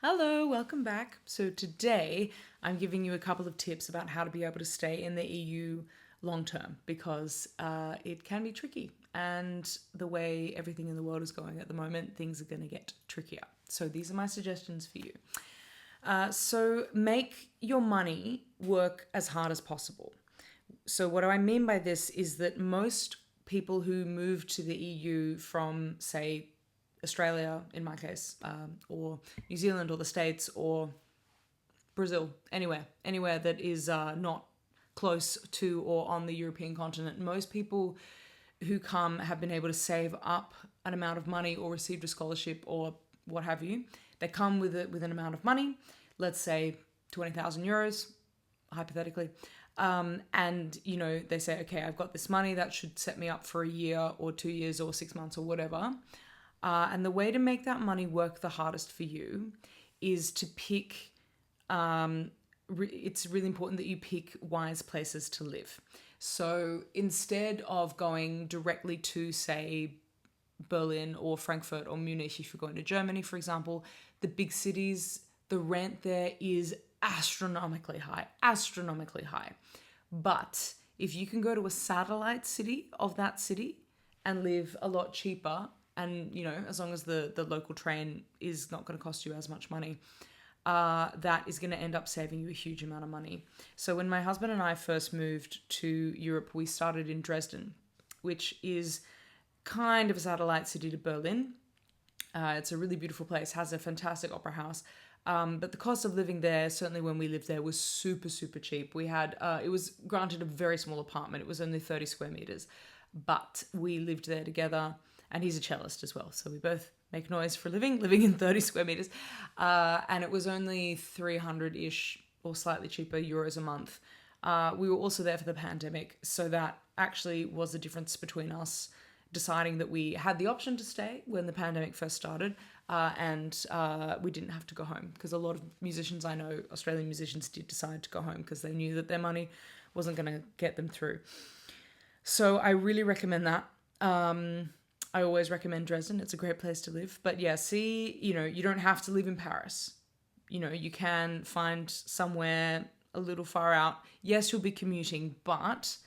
Hello, welcome back. So today I'm giving you a couple of tips about how to be able to stay in the EU long term because it can be tricky. And the way everything in the world is going at the moment, things are going to get trickier. So these are my suggestions for you. So make your money work as hard as possible. So what do I mean by this is that most people who move to the EU from, say, Australia, in my case, or New Zealand or the States or Brazil, anywhere that is not close to or on the European continent. Most people who come have been able to save up an amount of money or received a scholarship or what have you. They come with an amount of money, let's say 20,000 euros, hypothetically. And, they say, okay, I've got this money that should set me up for a year or 2 years or 6 months or whatever. And the way to make that money work the hardest for you is to pick, it's really important that you pick wise places to live. So instead of going directly to, say, Berlin or Frankfurt or Munich, if you're going to Germany, for example, the big cities, the rent there is astronomically high. But if you can go to a satellite city of that city and live a lot cheaper, and, as long as the local train is not going to cost you as much money, that is going to end up saving you a huge amount of money. So when my husband and I first moved to Europe, we started in Dresden, which is kind of a satellite city to Berlin. It's a really beautiful place, has a fantastic opera house. But the cost of living there, certainly when we lived there, was super, super cheap. We had, it was granted a very small apartment. It was only 30 square meters, but we lived there together. And he's a cellist as well. So we both make noise for a living in 30 square meters. And it was only 300-ish or slightly cheaper euros a month. We were also there for the pandemic. So that actually was the difference between us deciding that we had the option to stay when the pandemic first started. And we didn't have to go home. Because a lot of musicians I know, Australian musicians, did decide to go home because they knew that their money wasn't going to get them through. So I really recommend that. I always recommend Dresden. It's a great place to live. But yeah, you don't have to live in Paris. You can find somewhere a little far out. Yes, you'll be commuting, but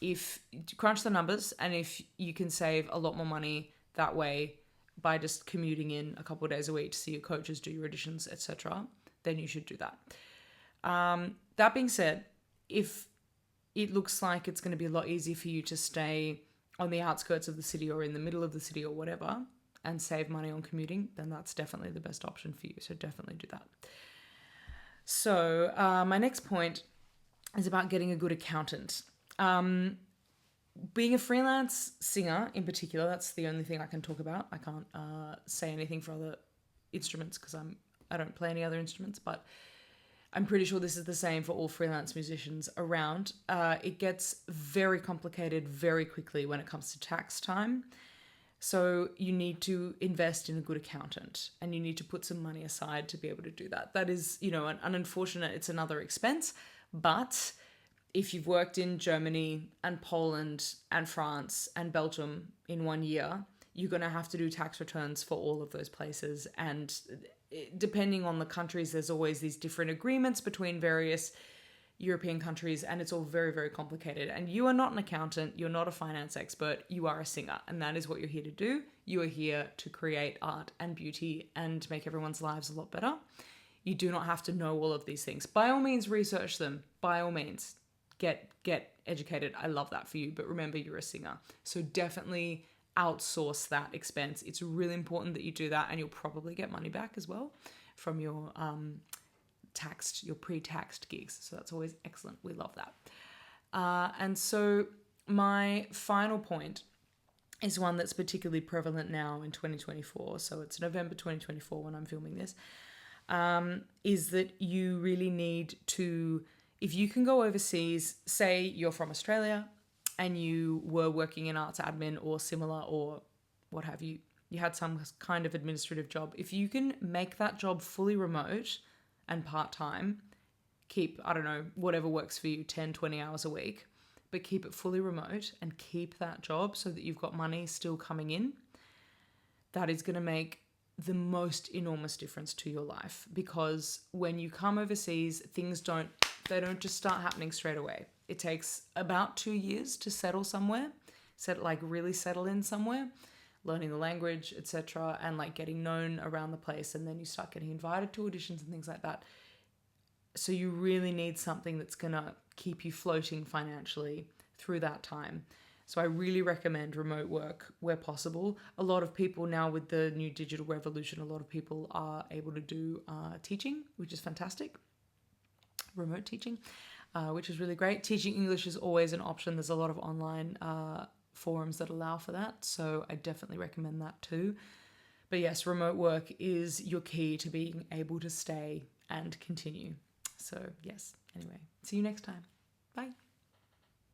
if you crunch the numbers and if you can save a lot more money that way by just commuting in a couple of days a week to see your coaches, do your auditions, etc., then you should do that. That being said, if it looks like it's going to be a lot easier for you to stay on the outskirts of the city or in the middle of the city or whatever and save money on commuting, then that's definitely the best option for you. So definitely do that. So my next point is about getting a good accountant. Being a freelance singer in particular, that's the only thing I can talk about. I can't say anything for other instruments because I don't play any other instruments, but I'm pretty sure this is the same for all freelance musicians around. It gets very complicated very quickly when it comes to tax time. So you need to invest in a good accountant and you need to put some money aside to be able to do that. That is, an unfortunate, it's another expense. But if you've worked in Germany and Poland and France and Belgium in 1 year, you're going to have to do tax returns for all of those places. And depending on the countries, there's always these different agreements between various European countries, and it's all very, very complicated. And you are not an accountant, you're not a finance expert, you are a singer, and that is what you're here to do. You are here to create art and beauty and make everyone's lives a lot better. You do not have to know all of these things. By all means, research them. By all means, get educated. I love that for you, but remember, you're a singer. So definitely outsource that expense. It's really important that you do that, and you'll probably get money back as well from your your pre-taxed gigs. So that's always excellent. We love that. And so my final point is one that's particularly prevalent now in 2024. So it's November 2024 when I'm filming this. Is that you really need to, if you can go overseas, say you're from Australia and you were working in arts admin or similar or what have you, you had some kind of administrative job. If you can make that job fully remote and part-time, keep, whatever works for you, 10, 20 hours a week, but keep it fully remote and keep that job so that you've got money still coming in. That is going to make the most enormous difference to your life, because when you come overseas, things don't just start happening straight away. It takes about 2 years to settle somewhere, really settle in somewhere, learning the language, etc., and like getting known around the place, and then you start getting invited to auditions and things like that. So you really need something that's gonna keep you floating financially through that time. So I really recommend remote work where possible. A lot of people now, with the new digital revolution, a lot of people are able to do teaching, which is fantastic. Remote teaching, which is really great. Teaching English is always an option. There's a lot of online forums that allow for that. So I definitely recommend that too. But yes, remote work is your key to being able to stay and continue. So yes, anyway, see you next time. Bye.